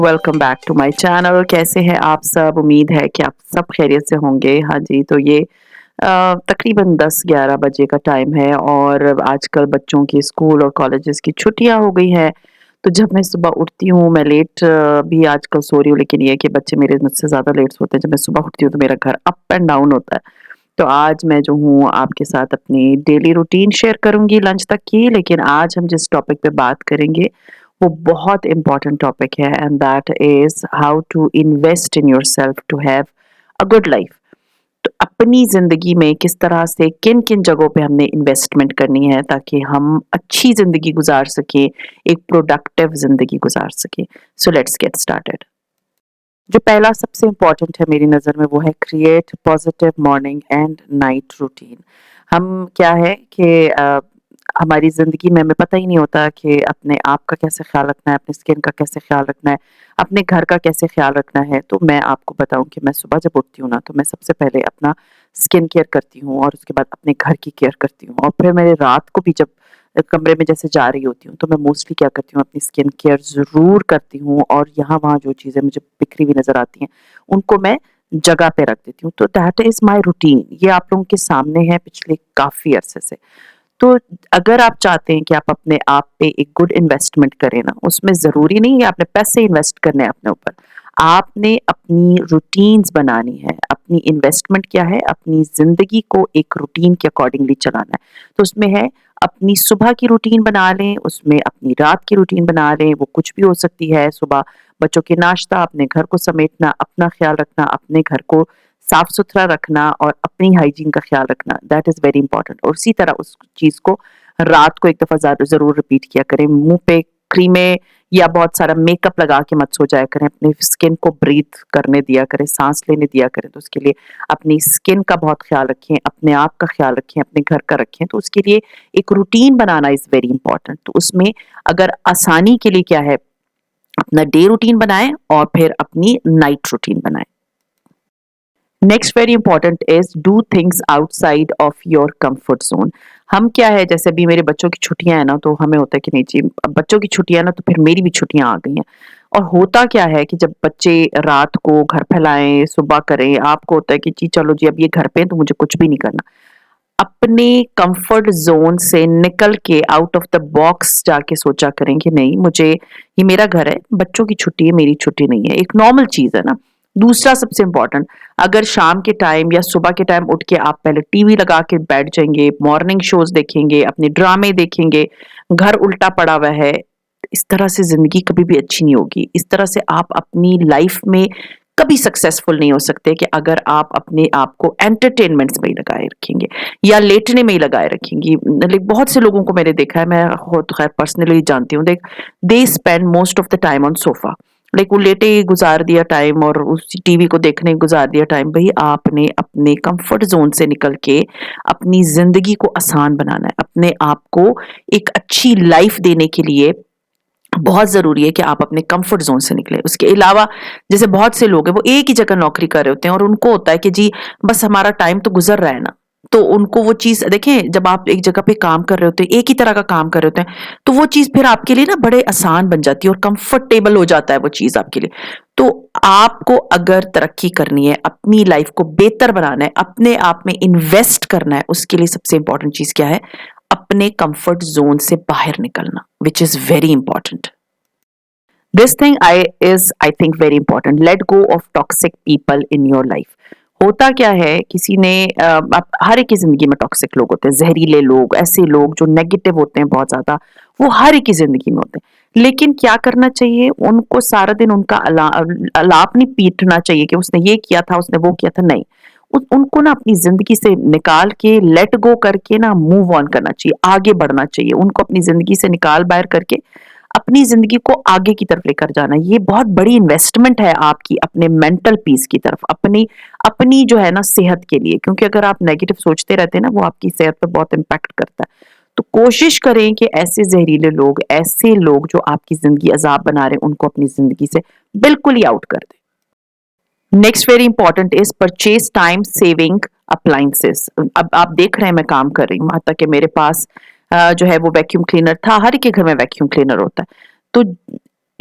Welcome back to my channel. कैसे हैं आप सब? उम्मीद है कि आप सब खैरियत से होंगे। हाँ जी, तो ये तकरीबन 10-11 बजे का टाइम है और आजकल बच्चों की स्कूल और कॉलेजेस की छुट्टियां हो गई हैं। तो जब मैं सुबह उठती हूँ, मैं लेट भी आजकल सो रही हूँ, लेकिन ये है कि बच्चे मेरे मुझसे ज़्यादा लेट सोते हैं। जब मैं सुबह उठती हूँ तो मेरा घर अप एंड डाउन होता है। तो आज मैं जो हूँ आपके साथ अपनी डेली रूटीन शेयर करूँगी लंच तक की, लेकिन आज हम जिस टॉपिक पे बात करेंगे वो बहुत इम्पोर्टेंट टॉपिक है, and that is how to invest in yourself to have a good life. तो अपनी ज़िंदगी में किस तरह से किन-किन जगहों पे हमने इन्वेस्टमेंट करनी है ताकि हम अच्छी ज़िंदगी गुज़ार सकें, एक प्रोडक्टिव ज़िंदगी गुज़ार सकें। So let's get started. जो पहला सबसे इम्पोर्टेंट है मेरी नज़र में वो है create positive morning and night routine. हम क्या है कि हमारी ज़िंदगी में हमें पता ही नहीं होता कि अपने आप का कैसे ख़्याल रखना है, अपनी स्किन का कैसे ख़्याल रखना है, अपने घर का कैसे ख़्याल रखना है। तो मैं आपको बताऊँ कि मैं सुबह जब उठती हूँ ना, तो मैं सबसे पहले अपना स्किन केयर करती हूँ और उसके बाद अपने घर की केयर करती हूँ, और फिर मेरे रात को भी जब कमरे में जैसे जा रही होती हूँ, तो मैं मोस्टली क्या करती हूँ, अपनी स्किन केयर ज़रूर करती हूँ और यहाँ-वहाँ जो चीज़ें मुझे बिखरी हुई नज़र आती हैं, उनको मैं जगह पे रख देती हूँ। तो दैट इज़ माय रूटीन। ये आप लोगों के सामने है पिछले काफ़ी अरसे से। तो अगर आप चाहते हैं कि आप अपने आप पे एक गुड इन्वेस्टमेंट करें ना, उसमें ज़रूरी नहीं है आपने पैसे इन्वेस्ट करने हैं अपने ऊपर। आपने अपनी रूटीन्स बनानी है। अपनी इन्वेस्टमेंट क्या है? अपनी ज़िंदगी को एक रूटीन के अकॉर्डिंगली चलाना है। तो उसमें है अपनी सुबह की रूटीन बना लें, उसमें अपनी रात की रूटीन बना लें, वो कुछ भी हो सकती है। सुबह बच्चों के नाश्ता, अपने घर को समेटना, अपना ख़्याल रखना, अपने घर को साफ-सुथरा रखना और अपनी हाइजीन का ख़्याल रखना, दैट इज़ वेरी इंपॉर्टेंट। और उसी तरह उस चीज़ को रात को एक दफ़ा ज़रूर रिपीट किया करें। मुँह पे क्रीमें या बहुत सारा मेकअप लगा के मत सो जाया करें। अपनी स्किन को ब्रीथ करने दिया करें, साँस लेने दिया करें। तो उसके लिए अपनी स्किन का बहुत ख़्याल रखें, अपने आप का ख़्याल रखें, अपने घर का रखें। तो उसके लिए एक routine banana is very important. तो उसमें अगर आसानी के लिए क्या है, अपना डे रूटीन बनाएँ और फिर अपनी नाइट रूटीन बनाएँ। Next very important is do things outside of your comfort zone. हम क्या है, जैसे अभी मेरे बच्चों की छुट्टियां हैं ना, तो हमें होता है कि नहीं जी, अब बच्चों की छुट्टियां ना, तो फिर मेरी भी छुट्टियां आ गई हैं। और होता क्या है कि जब बच्चे रात को घर फैलाएं, सुबह करें, आपको होता है कि जी चलो जी अब ये घर पे हैं तो मुझे कुछ भी नहीं करना। अपने कंफर्ट जोन से निकल के आउट ऑफ द बॉक्स जाके सोचा करें कि नहीं, मुझे ये मेरा घर है, बच्चों की छुट्टी है, मेरी छुट्टी नहीं है। एक नॉर्मल चीज है ना। दूसरा सबसे इंपॉर्टेंट, अगर शाम के टाइम या सुबह के टाइम उठ के आप पहले टीवी लगा के बैठ जाएंगे, मॉर्निंग शोज देखेंगे, अपने ड्रामे देखेंगे, घर उल्टा पड़ा हुआ है, इस तरह से जिंदगी कभी भी अच्छी नहीं होगी। इस तरह से आप अपनी लाइफ में कभी सक्सेसफुल नहीं हो सकते कि अगर आप अपने आप को एंटरटेनमेंट्स में ही लगाए रखेंगे या लेटने में ही लगाए रखेंगी। लाइक बहुत से लोगों को मैंने देखा है, मैं खुद खैर पर्सनली जानती हूँ, देख they spend most of the time on sofa. Like वो लेटे ही गुजार दिया टाइम और उस टीवी को देखने ही गुजार दिया टाइम। भाई आपने अपने कंफर्ट जोन से निकल के अपनी जिंदगी को आसान बनाना है, अपने आप को एक अच्छी लाइफ देने के लिए बहुत ज़रूरी है कि आप अपने कंफर्ट ज़ोन से निकलें। उसके अलावा जैसे बहुत से लोग हैं, वो एक ही जगह नौकरी कर रहे होते हैं और उनको होता है कि जी बस हमारा टाइम तो गुज़र रहा है ना। तो उनको वो चीज़ देखें, जब आप एक जगह पे काम कर रहे होते हैं, एक ही तरह का काम कर रहे होते हैं, तो वो चीज़ फिर आपके लिए ना बड़े आसान बन जाती है और कंफर्टेबल हो जाता है वो चीज़ आपके लिए। तो आपको अगर तरक्की करनी है, अपनी लाइफ को बेहतर बनाना है, अपने आप में इन्वेस्ट करना है, उसके लिए सबसे इंपॉर्टेंट चीज़ क्या है? अपने कंफर्ट ज़ोन से बाहर निकलना, which is very important. This thing I is I think very important. Let go of toxic people in your life. होता क्या है, किसी ने हर एक की जिंदगी में टॉक्सिक लोग होते हैं, जहरीले लोग, ऐसे लोग जो नेगेटिव होते हैं बहुत ज्यादा, वो हर एक की जिंदगी में होते हैं। लेकिन क्या करना चाहिए, उनको सारा दिन उनका अलाप नहीं पीटना चाहिए कि उसने ये किया था, उसने वो किया था। नहीं, उनको ना अपनी जिंदगी से निकाल के लेट गो करके ना मूव ऑन करना चाहिए, आगे बढ़ना चाहिए। उनको अपनी जिंदगी से निकाल बाहर करके अपनी जिंदगी को आगे की तरफ लेकर जाना, ये बहुत बड़ी इन्वेस्टमेंट है आपकी अपने मेंटल पीस की तरफ, अपनी अपनी जो है ना सेहत के लिए। क्योंकि अगर आप नेगेटिव सोचते रहते हैं ना, वो आपकी सेहत पर बहुत इम्पैक्ट करता है। तो कोशिश करें कि ऐसे जहरीले लोग, ऐसे लोग जो आपकी जिंदगी अजाब बना रहे हैं, उनको अपनी जिंदगी से बिल्कुल ही आउट कर दें। Next very important is purchase time saving appliances. अब आप देख रहे हैं मैं काम कर रही हूँ, यहाँ तक कि मेरे पास जो है वो वैक्यूम क्लीनर था। हर एक के घर में वैक्यूम क्लीनर होता है। तो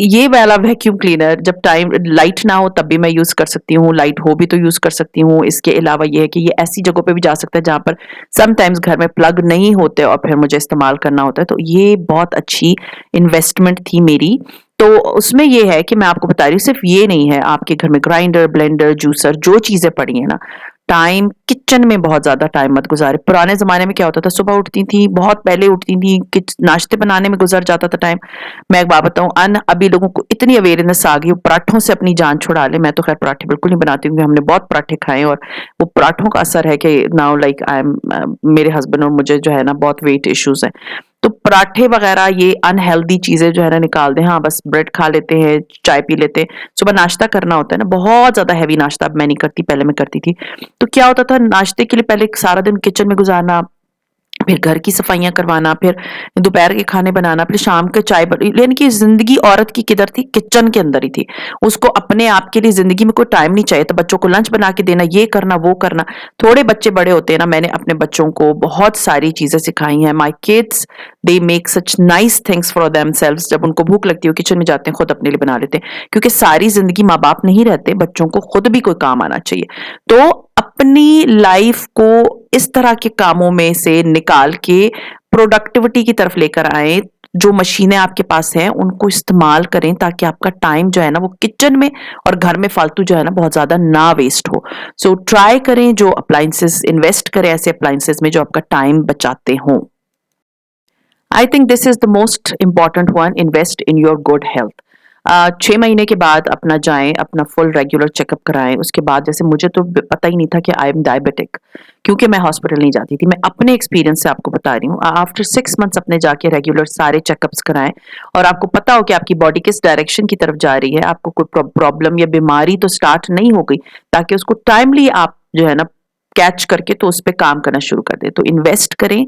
ये वाला वैक्यूम क्लीनर जब टाइम लाइट ना हो तब भी मैं यूज़ कर सकती हूँ, लाइट हो भी तो यूज़ कर सकती हूँ। इसके अलावा ये है कि ये ऐसी जगहों पे भी जा सकता है जहाँ पर समटाइम्स घर में प्लग नहीं होते और फिर मुझे इस्तेमाल करना होता है, तो ये बहुत अच्छी इन्वेस्टमेंट थी मेरी। तो उसमें ये है कि मैं आपको बता रही हूँ सिर्फ़ ये नहीं है, आपके घर में ग्राइंडर, ब्लेंडर, जूसर जो चीज़ें पड़ी हैं ना, टाइम किचन में बहुत ज़्यादा टाइम मत गुज़ारें। पुराने ज़माने में क्या होता था, सुबह उठती थी, बहुत पहले उठती थी, नाश्ते बनाने में गुज़र जाता था टाइम। मैं एक बात बताऊँ, अभी लोगों को इतनी अवेयरनेस आ गई, वो पराठों से अपनी जान छुड़ा ले। मैं तो खैर पराठे बिल्कुल नहीं बनाती हूँ क्योंकि हमने बहुत पराठे खाए हैं और वो पराठों का असर है कि नाउ लाइक आई एम मेरे हस्बैंड और मुझे जो है ना बहुत वेट इश्यूज़ हैं। तो पराठे वगैरह ये अनहेल्दी चीज़ें जो है ना निकाल दें। हाँ, बस ब्रेड खा लेते हैं, चाय पी लेते हैं। सुबह नाश्ता करना होता है ना, बहुत ज़्यादा हेवी नाश्ता अब मैं नहीं करती, पहले मैं करती थी। तो क्या होता था नाश्ते के लिए पहले सारा दिन किचन में गुज़ारना, फिर घर की सफाइयाँ करवाना, फिर दोपहर के खाने बनाना, फिर शाम के चाय यानी कि ज़िंदगी औरत की किधर थी? किचन के अंदर ही थी। उसको अपने आप के लिए ज़िंदगी में कोई टाइम नहीं चाहिए, तो बच्चों को लंच बना के देना, ये करना, वो करना। थोड़े बच्चे बड़े होते हैं ना, मैंने अपने बच्चों को बहुत सारी चीज़ें सिखाई हैं। My kids they make such nice things for themselves. जब उनको भूख लगती है, वो किचन में जाते हैं, खुद अपने लिए बना लेते हैं। क्योंकि सारी ज़िंदगी माँ-बाप नहीं रहते, बच्चों को खुद भी कोई काम आना चाहिए। तो अपनी लाइफ को इस तरह के कामों में से निकाल के प्रोडक्टिविटी की तरफ लेकर आएँ। जो मशीनें आपके पास हैं, उनको इस्तेमाल करें ताकि आपका टाइम जो है ना, वो किचन में और घर में फालतू जो है ना, बहुत ज़्यादा ना वेस्ट हो। सो ट्राई करें जो अप्लायंसेस इन्वेस्ट करें ऐसे अप्लायंसेस में जो आपका टाइम बचाते हों। I think this is the most important one, invest in your good health. 6 महीने के बाद अपना जाएं, अपना फुल रेगुलर चेकअप कराएं। उसके बाद जैसे मुझे तो पता ही नहीं था कि आई एम डायबिटिक, क्योंकि मैं हॉस्पिटल नहीं जाती थी। मैं अपने एक्सपीरियंस से आपको बता रही हूँ। आफ्टर 6 मंथ्स अपने जाके रेगुलर सारे चेकअप्स कराएं और आपको पता हो कि आपकी बॉडी किस डायरेक्शन की तरफ जा रही है, आपको कोई प्रॉब्लम या बीमारी तो स्टार्ट नहीं हो गई, ताकि उसको टाइमली आप जो है ना कैच करके तो उस पे काम करना शुरू कर दें। तो इन्वेस्ट करें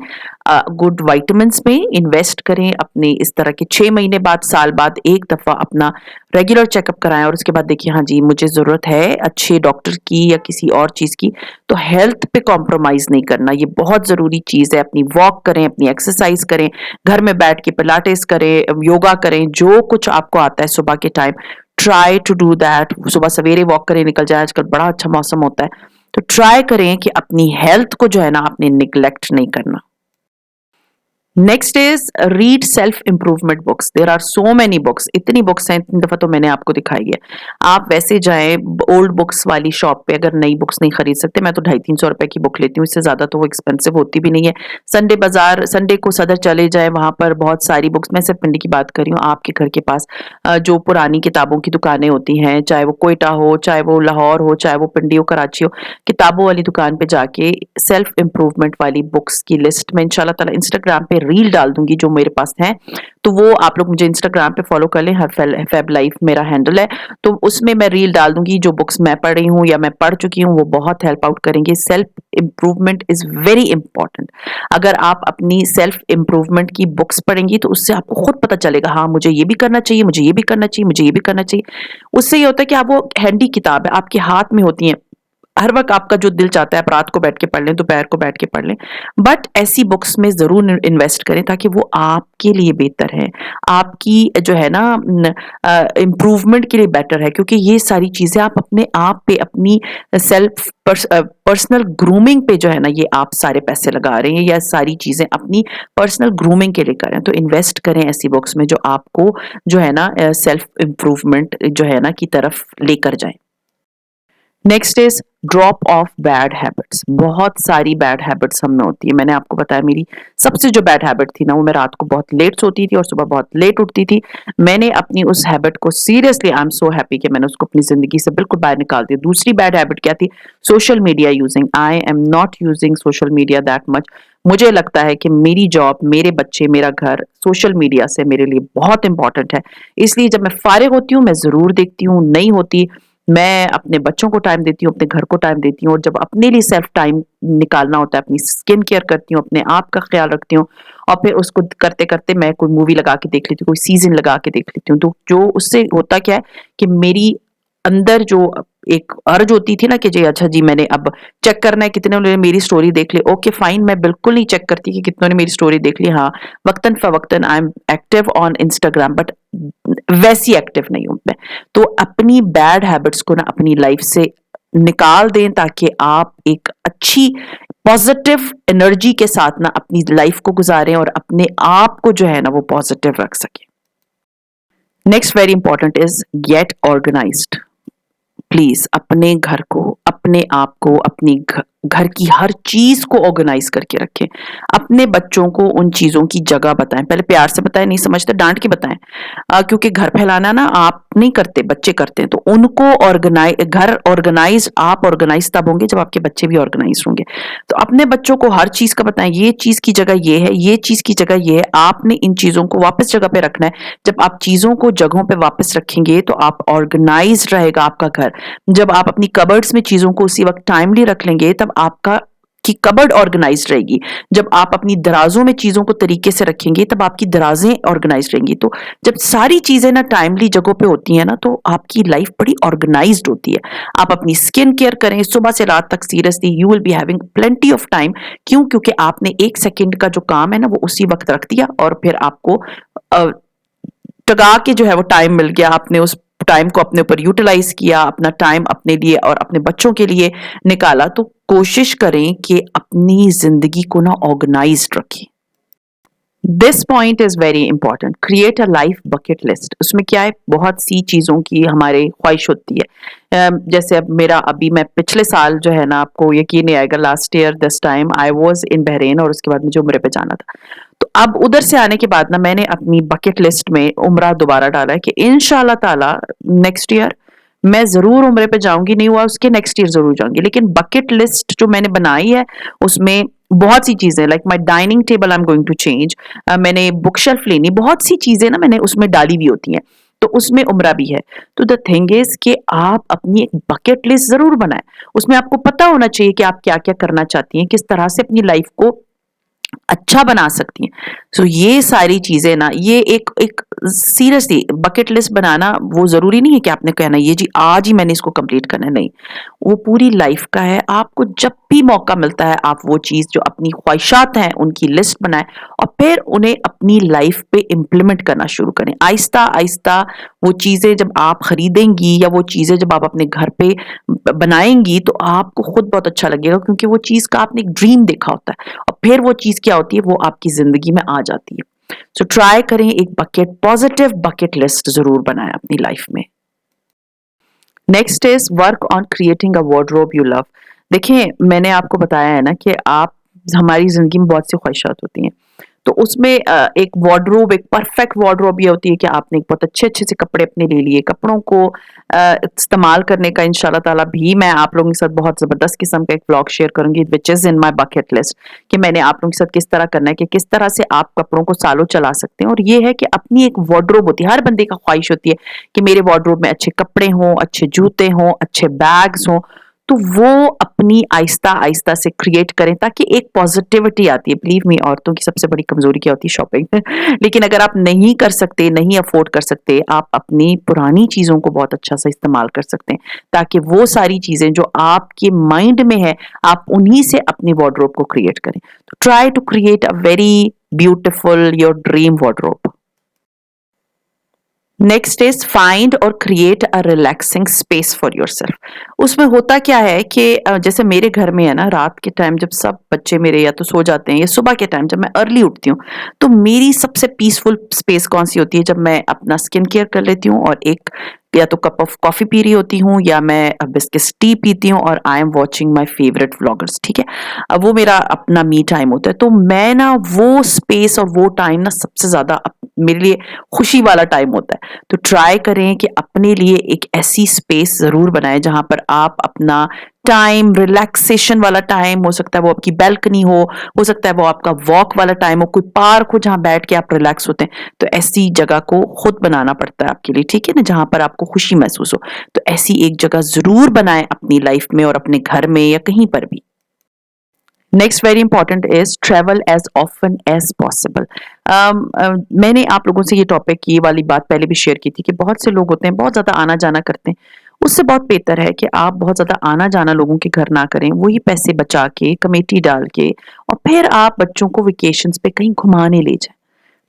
गुड विटामिन्स में, इन्वेस्ट करें अपने इस तरह के 6 महीने बाद, साल बाद एक दफ़ा अपना रेगुलर चेकअप कराएं और उसके बाद देखिए हाँ जी मुझे ज़रूरत है अच्छे डॉक्टर की या किसी और चीज़ की। तो हेल्थ पे कॉम्प्रोमाइज़ नहीं करना, ये बहुत ज़रूरी चीज़ है। अपनी वॉक करें, अपनी एक्सरसाइज करें, घर में बैठ के पिलाटेस करें, योगा करें, जो कुछ आपको आता है सुबह के time try to do that. सुबह सवेरे वॉक करें, निकल जाए, आजकल बड़ा अच्छा मौसम होता है। तो ट्राई करें कि अपनी हेल्थ को जो है ना आपने निग्लेक्ट नहीं करना। Next is read self improvement books. There are so many books, इतनी बुक्स हैं, इतनी दफा तो मैंने आपको दिखाई है। आप वैसे जाएं ओल्ड बुक्स वाली शॉप पे, अगर नई बुक्स नहीं खरीद सकते, मैं तो 250-300 रुपए की बुक लेती हूँ, इससे ज्यादा तो वो एक्सपेंसिव होती भी नहीं है। संडे बाजार, संडे को सदर चले जाए, वहां पर बहुत सारी बुक्स, मैं सिर्फ पिंडी की बात कर रही हूँ, आपके घर के पास जो पुरानी किताबों की दुकानें होती हैं, चाहे वो कोयटा हो, चाहे वो लाहौर हो, चाहे वो पिंडी हो, कराची हो, किताबों वाली दुकान पे जाके सेल्फ इम्प्रूवमेंट वाली बुक्स की लिस्ट में इंशाल्लाह ताला इंस्टाग्राम पे रील डाल दूंगी जो मेरे पास है। तो वो आप लोग मुझे इंस्टाग्राम पे फॉलो कर लें, हर फैब लाइफ मेरा हैंडल है। तो उसमें मैं रील डाल दूंगी जो बुक्स मैं पढ़ रही हूँ या मैं पढ़ चुकी हूँ, वो बहुत हेल्प आउट करेंगे। Self improvement is very important. अगर आप अपनी सेल्फ इम्प्रूवमेंट की बुक्स पढ़ेंगी तो उससे आपको खुद पता चलेगा, हाँ मुझे ये भी करना चाहिए, मुझे ये भी करना चाहिए, मुझे ये भी करना चाहिए। उससे ये होता है कि आप वो हैंडी किताब है, आपके हाथ में होती है, हर वक्त आपका जो दिल चाहता है आप रात को बैठ के पढ़ लें, दोपहर को बैठ के पढ़ लें। बट ऐसी बुक्स में जरूर इन्वेस्ट करें ताकि वो आपके लिए बेहतर है, आपकी जो है ना इम्प्रूवमेंट के लिए बेटर है। क्योंकि ये सारी चीजें आप अपने आप पे, अपनी सेल्फ पर्सनल ग्रूमिंग पे जो है ना, ये आप सारे पैसे लगा रहे हैं या सारी चीजें अपनी पर्सनल ग्रूमिंग के लिए करें। तो इन्वेस्ट करें ऐसी बुक्स में जो आपको जो है ना सेल्फ इम्प्रूवमेंट जो है ना की तरफ लेकर जाए। Next is drop of bad habits. बहुत सारी बैड हैबिट्स हम में होती है। मैंने आपको बताया मेरी सबसे जो बैड हैबिट थी ना, वो मैं रात को बहुत लेट सोती थी और सुबह बहुत लेट उठती थी। मैंने अपनी उस हैबिट को seriously, I am so happy कि मैंने उसको अपनी जिंदगी से बिल्कुल बाहर निकाल दिया। दूसरी बैड हैबिट क्या थी? Social media using. I am not using social media that much. मुझे लगता है कि मेरी जॉब, मेरे बच्चे, मेरा घर सोशल मीडिया से मेरे लिए बहुत इंपॉर्टेंट है। इसलिए जब मैं फारिग होती हूँ मैं जरूर देखती हूँ, नहीं होती मैं अपने बच्चों को टाइम देती हूँ, अपने घर को टाइम देती हूँ। और जब अपने लिए सेल्फ टाइम निकालना होता है, अपनी स्किन केयर करती हूँ, अपने आप का ख्याल रखती हूँ और फिर उसको करते करते मैं कोई मूवी लगा के देख लेती हूँ, कोई सीजन लगा के देख लेती हूँ। तो जो उससे होता क्या है कि मेरी अंदर जो एक अर्ज होती थी ना कि जी अच्छा जी मैंने अब चेक करना है कितने ने मेरी स्टोरी देख ली, ओके फाइन, मैं बिल्कुल नहीं चेक करती कि कितनों ने मेरी स्टोरी देख ली। हाँ, वक्तन फवक्तन I am active on Instagram, but वैसी एक्टिव नहीं हूं मैं। तो अपनी बैड हैबिट्स को ना अपनी लाइफ से निकाल दें ताकि आप एक अच्छी पॉजिटिव एनर्जी के साथ ना अपनी लाइफ को गुजारें और अपने आप को जो है ना वो पॉजिटिव रख सकें। Next very important is get organised. Please अपने घर को, अपने आप को, अपनी घर की हर चीज को ऑर्गेनाइज करके रखें। अपने बच्चों को उन चीजों की जगह बताएं, पहले प्यार से बताएं, नहीं समझते डांट के बताएं। क्योंकि घर फैलाना ना आप नहीं करते, बच्चे करते हैं। तो उनको घर ऑर्गेनाइज, आप ऑर्गेनाइज तब होंगे जब आपके बच्चे भी ऑर्गेनाइज होंगे। तो अपने बच्चों को हर चीज का बताएं, ये चीज की जगह ये है, ये चीज की जगह ये है, आपने इन चीजों को वापस जगह पे रखना है। जब आप चीजों को जगहों पे वापस रखेंगे तो आप ऑर्गेनाइज रहेगा आपका घर। जब आप अपनी कबर्ड्स में चीजों को उसी वक्त टाइमली रख लेंगे तब आपका की कबर्ड ऑर्गेनाइज रहेगी। जब आप अपनी दराजों में चीजों को तरीके से रखेंगे तब आपकी दराजें ऑर्गेनाइज रहेंगी। तो जब सारी चीजें ना टाइमली जगहों पे होती है ना तो आपकी लाइफ बड़ी ऑर्गेनाइज्ड होती है। आप अपनी स्किन केयर करें सुबह से रात तक, seriously you will be having plenty of time. क्यों? क्योंकि आपने 1 सेकंड का जो काम है ना वो उसी वक्त रख दिया और फिर आपको टगा के जो है वो टाइम मिल गया। आपने उस टाइम को अपने ऊपर यूटिलाइज किया, अपना टाइम अपने लिए और अपने बच्चों के लिए निकाला। तो कोशिश करें कि अपनी जिंदगी को ना ऑर्गेनाइज्ड रखें। This point is very important, create a life bucket list. उसमें क्या है, बहुत सी चीजों की हमारे ख्वाहिश होती है। जैसे अब मेरा अभी मैं पिछले साल जो है ना, आपको यकीन नहीं आएगा, last year this time I was in Bahrain और उसके बाद मुझे उम्रे पे जाना था। तो अब उधर से आने के बाद ना मैंने अपनी बकेट लिस्ट में उम्रा दोबारा डाला है कि इंशाल्लाह ताला नेक्स्ट ईयर मैं जरूर उम्रे पे जाऊंगी, नहीं हुआ उसके नेक्स्ट ईयर जरूर जाऊंगी। लेकिन बकेट लिस्ट जो मैंने बनाई है उसमें बहुत सी चीजें, like my dining table I am going to change, मैंने बुक शेल्फ लेनी, बहुत सी चीजें ना मैंने उसमें डाली हुई होती हैं। तो उसमें उम्रा भी है। तो द थिंग इज कि आप अपनी एक बकेट लिस्ट जरूर बनाएं। उसमें आपको पता होना चाहिए कि आप क्या क्या करना चाहती हैं, किस तरह से अपनी लाइफ को अच्छा बना सकती हैं। सो ये सारी चीजें ना, ये एक एक सीरियसली बकेट लिस्ट बनाना वो जरूरी नहीं है कि आपने कहना ये जी आज ही मैंने इसको कंप्लीट करना है, नहीं, वो पूरी लाइफ का है। आपको जब भी मौका मिलता है आप वो चीज जो अपनी ख्वाहिशात हैं उनकी लिस्ट बनाएं और फिर उन्हें अपनी लाइफ पे इम्प्लीमेंट करना शुरू करें। आहिस्ता आहिस्ता वो चीजें जब आप खरीदेंगी या वो चीजें जब आप अपने घर पे बनाएंगी तो आपको खुद बहुत अच्छा लगेगा, क्योंकि वो चीज का आपने एक ड्रीम देखा होता है और फिर वो चीज क्या होती है, वो आपकी जिंदगी में आ जाती है। सो ट्राई करें, एक पॉजिटिव बकेट लिस्ट जरूर बनाएं अपनी लाइफ में। Next is work on creating a wardrobe you love. देखिए मैंने आपको बताया है ना कि आप, हमारी जिंदगी में बहुत सी ख्वाहिशात होती हैं। तो उसमें एक वार्डरोब, एक परफेक्ट वार्डरोब ये होती है कि आपने एक बहुत अच्छे अच्छे से कपड़े अपने ले लिए। कपड़ों को इस्तेमाल करने का इंशाल्लाह ताला भी मैं आप लोगों के साथ बहुत जबरदस्त किस्म का एक व्लॉग शेयर करूंगी, which is in my bucket list, कि मैंने आप लोगों के साथ किस तरह करना है, कि किस तरह से आप कपड़ों को सालों चला सकते हैं। और ये है कि अपनी एक वार्डरोब होती है, हर बंदे का ख्वाहिश होती है कि मेरे वार्डरोब में अच्छे कपड़े हों, अच्छे जूते हों, अच्छे बैग्स हों। तो वो अपनी आहिस्ता आहिस्ता से क्रिएट करें ताकि एक पॉजिटिविटी आती है। बिलीव मी, औरतों की सबसे बड़ी कमजोरी क्या होती है, शॉपिंग। लेकिन अगर आप नहीं कर सकते, नहीं अफोर्ड कर सकते, आप अपनी पुरानी चीजों को बहुत अच्छा सा इस्तेमाल कर सकते हैं ताकि वो सारी चीजें जो आपके माइंड में है आप उन्हीं से अपनी वार्डरोब को क्रिएट करें। तो try to create a very beautiful your dream wardrobe. Next is find और create a relaxing space for yourself. उसमें होता क्या है कि जैसे मेरे घर में है ना, रात के टाइम जब सब बच्चे मेरे या तो सो जाते हैं या सुबह के टाइम जब मैं अर्ली उठती हूँ, तो मेरी सबसे पीसफुल स्पेस कौन सी होती है, जब मैं अपना स्किन केयर कर लेती हूँ और एक या तो कप ऑफ कॉफी पी रही होती हूँ या मैं बिस्किट टी पीती हूँ और I am watching my favourite vloggers. ठीक है, अब वो मेरा अपना मी टाइम होता है। तो मैं ना वो स्पेस और वो टाइम ना सबसे ज्यादा मेरे लिए खुशी वाला टाइम होता है। तो ट्राई करें कि अपने लिए एक ऐसी स्पेस जरूर बनाएं जहां पर आप अपना टाइम, रिलैक्सेशन वाला टाइम, हो सकता है वो आपकी बैल्कनी हो सकता है वो आपका वॉक वाला टाइम हो, कोई पार्क हो जहां बैठ के आप रिलैक्स होते हैं। तो ऐसी जगह को खुद बनाना पड़ता है आपके लिए, ठीक है ना, जहां पर आपको खुशी महसूस हो। तो ऐसी एक जगह जरूर बनाएं अपनी लाइफ में और अपने घर में या कहीं पर भी। Next very important is travel as often as possible. मैंने आप लोगों से ये टॉपिक, ये वाली बात पहले भी शेयर की थी कि बहुत से लोग होते हैं बहुत ज्यादा आना जाना करते हैं। उससे बहुत बेहतर है कि आप बहुत ज्यादा आना जाना लोगों के घर ना करें, वही पैसे बचा के कमेटी डाल के और फिर आप बच्चों को वेकेशंस पे कहीं घुमाने ले जाएं।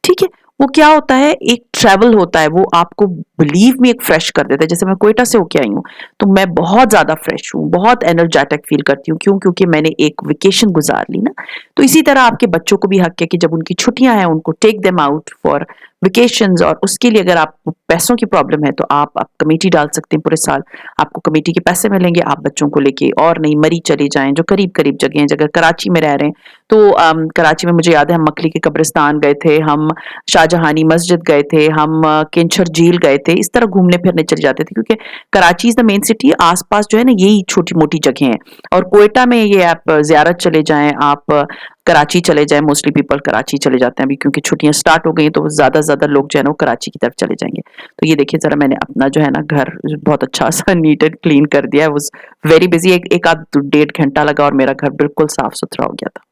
ठीक है, वो क्या होता है, एक ट्रैवल होता है, वो आपको बिलीव में एक फ्रेश कर देता है। जैसे मैं क्वेटा से होके आई हूँ, तो मैं बहुत ज़्यादा फ्रेश हूँ, बहुत एनर्जेटिक फ़ील करती हूँ। क्यों? क्योंकि मैंने एक वेकेशन गुज़ार ली ना। तो इसी तरह आपके बच्चों को भी हक है कि जब उनकी छुट्टियाँ हैं, उनको take them out for vacations, और उसके लिए अगर आपको पैसों की प्रॉब्लम है, तो आप कमेटी डाल सकते हैं पूरे साल। आपको कमेटी के पैसे मिलेंगे, आप बच्चों को लेके और नहीं मरी चले जाएँ, जो करीब-करीब जगह हैं। अगर कराची में रह रहे हैं, तो कराची में मुझे याद है हम मखली के कब्रिस्तान गए थे, हम शाहजहानी मस्जिद गए थे, हम किंचर झील गए थे। इस तरह घूमने-फिरने चले जाते थे, क्योंकि Karachi is the main city, आस-पास जो है ना यही छोटी-मोटी जगह हैं। और क्वेटा में ये आप ज़ियारत चले जाएँ, आप कराची चले जाएँ, मोस्टली पीपल कराची चले जाते हैं अभी, क्योंकि छुट्टियाँ स्टार्ट हो गई हैं, तो ज़्यादा से ज़्यादा लोग जो है ना वो कराची की तरफ चले जाएँगे। तो ये देखिए ज़रा, मैंने अपना जो है ना घर बहुत अच्छा-सा नीट एंड क्लीन कर दिया है। आई वाज़ वेरी बिज़ी, एक आध डेढ़ घंटा लगा और मेरा घर बिल्कुल साफ-सुथरा हो गया था।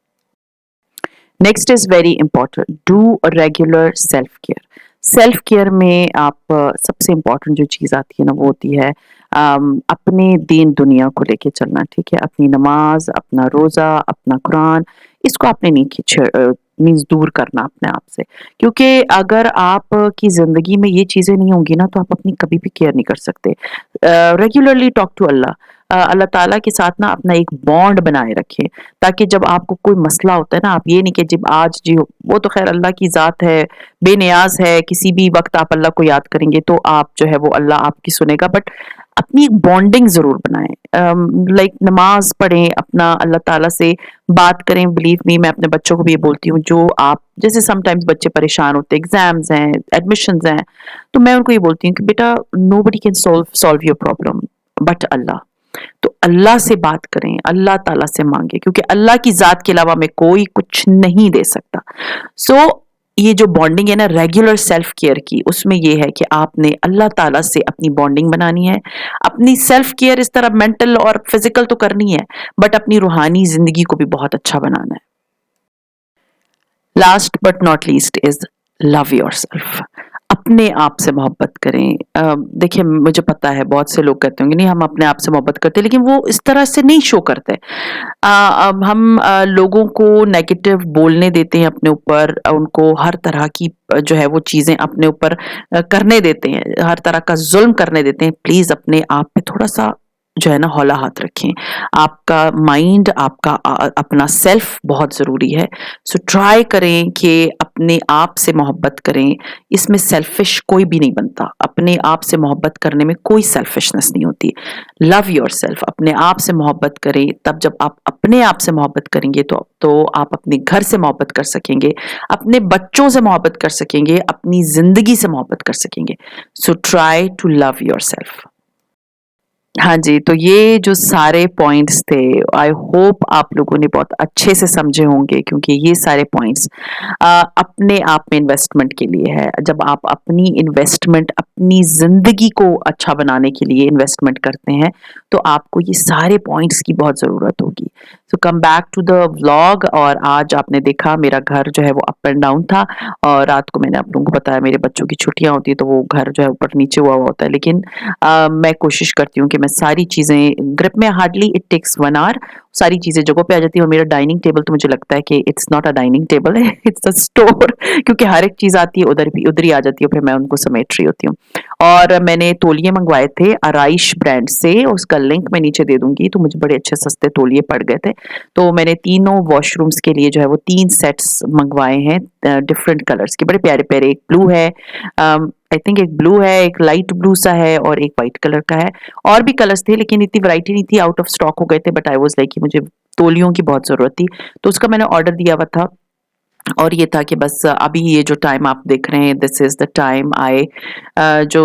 Next is very important, do regular self care. Self care में आप सबसे इम्पोर्टेंट जो चीज़ आती है ना, वो होती है अपने दीन दुनिया को लेके चलना। ठीक है, अपनी नमाज, अपना रोज़ा, अपना कुरान, इसको आपने नहीं मीन्स दूर करना अपने आप से। क्योंकि अगर आप की ज़िंदगी में ये चीज़ें नहीं होंगी ना, तो आप अपनी कभी भी केयर नहीं कर सकते। Regularly talk to Allah. अल्लाह ताला के साथ ना अपना एक बॉन्ड बनाए रखें, ताकि जब आपको कोई मसला होता है ना, आप ये नहीं कि जब आज जी वो तो खैर अल्लाह की ज़ात है, बेनियाज़ है, किसी भी वक़्त आप अल्लाह को याद करेंगे तो आप जो है वो अल्लाह आपकी सुनेगा। बट अपनी एक बॉन्डिंग ज़रूर बनाएँ। लाइक नमाज़ पढ़ें, अपना अल्लाह ताला से बात करें। बिलीव मी, मैं अपने बच्चों को भी ये बोलती हूँ, जो आप जैसे समटाइम्स बच्चे परेशान होते हैं, एग्ज़ाम्स हैं, एडमिशन्स हैं, तो मैं उनको ये बोलती हूँ कि बेटा, nobody can solve your problem but अल्लाह। तो अल्लाह से बात करें, अल्लाह ताला से मांगे, क्योंकि अल्लाह की जात के अलावा हमें कोई कुछ नहीं दे सकता। सो ये जो बॉन्डिंग है ना रेगुलर सेल्फ केयर की, उसमें ये है कि आपने अल्लाह ताला से अपनी बॉन्डिंग बनानी है। अपनी सेल्फ केयर इस तरह मेंटल और फिजिकल तो करनी है, बट अपनी रूहानी जिंदगी को भी बहुत अच्छा बनाना है। Last but not least is love yourself. अपने आप से मोहब्बत करें। देखिए, मुझे पता है बहुत से लोग कहते होंगे नहीं हम अपने आप से मोहब्बत करते हैं, लेकिन वो इस तरह से नहीं शो करते। अब हम लोगों को नेगेटिव बोलने देते हैं अपने ऊपर, उनको हर तरह की जो है वो चीज़ें अपने ऊपर करने देते हैं, हर तरह का ज़ुल्म करने देते हैं। प्लीज़ अपने आप पे थोड़ा-सा जो है ना हौला हाथ रखें। आपका माइंड, आपका अपना सेल्फ बहुत ज़रूरी है। सो ट्राई करें कि अपने आप से मोहब्बत करें। इसमें सेल्फिश कोई भी नहीं बनता। अपने आप से मोहब्बत करने में कोई सेल्फिशनेस नहीं होती। लव योरसेल्फ, अपने आप से मोहब्बत करें। तब जब आप अपने आप से मोहब्बत करेंगे, तो आप अपने घर से मोहब्बत कर सकेंगे, अपने बच्चों से मोहब्बत कर सकेंगे, अपनी ज़िंदगी से मोहब्बत कर सकेंगे। So try to love yourself. हाँ जी, तो ये जो सारे पॉइंट्स थे, आई होप आप लोगों ने बहुत अच्छे से समझे होंगे, क्योंकि ये सारे पॉइंट्स अपने आप में इन्वेस्टमेंट के लिए है। जब आप अपनी इन्वेस्टमेंट, अपनी ज़िंदगी को अच्छा बनाने के लिए इन्वेस्टमेंट करते हैं, तो आपको ये सारे पॉइंट्स की बहुत ज़रूरत होगी। So come back to the vlog. और आज आपने देखा मेरा घर जो है वो अप एंड डाउन था, और रात को मैंने आप लोगों को बताया मेरे बच्चों की छुट्टियाँ होती हैं, तो वो घर जो है ऊपर-नीचे हुआ हुआ होता है। लेकिन मैं कोशिश करती हूँ कि मैं सारी चीज़ें ग्रिप में, हार्डली इट टेक्स 1 आवर, सारी चीज़ें जगह पे आ जाती है। और मेरा डाइनिंग टेबल तो मुझे लगता है कि it's not a dining table है, इट्स अ स्टोर, क्योंकि हर एक चीज़ आती है उधर ही आ जाती है, फिर मैं उनको समेट रही होती हूँ। और मैंने तौलिए मंगवाए थे अराइश ब्रांड से, उसका लिंक मैं नीचे दे दूँगी, तो मुझे बड़े अच्छे सस्ते तौलिए पड़ गए थे। तो मैंने तीनों वॉशरूम्स के लिए जो है वो 3 सेट्स मंगवाए हैं डिफरेंट कलर्स के, बड़े प्यारे-प्यारे। एक ब्लू है, आई थिंक एक ब्लू है, एक लाइट ब्लू सा है, और एक व्हाइट कलर का है। और भी कलर्स थे, लेकिन इतनी वैरायटी नहीं थी, आउट ऑफ स्टॉक हो गए थे। बट आई वाज़ लाइक कि मुझे तौलियों की बहुत ज़रूरत थी, तो उसका मैंने ऑर्डर दिया हुआ था। और ये था कि बस अभी ये जो टाइम आप देख रहे हैं, this is the time I जो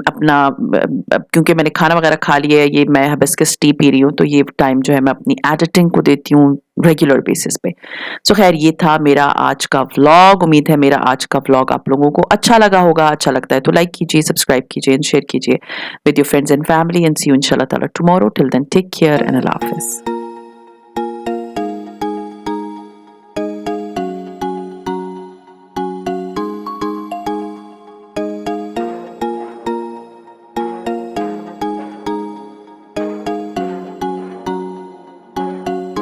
अपना क्योंकि मैंने खाना वगैरह खा लिया है, ये मैं हिबिस्कस टी पी रही हूँ, तो ये टाइम जो है मैं अपनी एडिटिंग को देती हूँ रेगुलर बेसिस पे। सो खैर, ये था मेरा आज का व्लॉग। उम्मीद है मेरा आज का व्लॉग आप लोगों को अच्छा लगा होगा। अच्छा लगता है तो लाइक कीजिए, सब्सक्राइब कीजिए एंड शेयर कीजिए with your friends and family, and see you इंशाल्लाह ताला tomorrow. Till then take care and अल्लाह हाफ़िज़।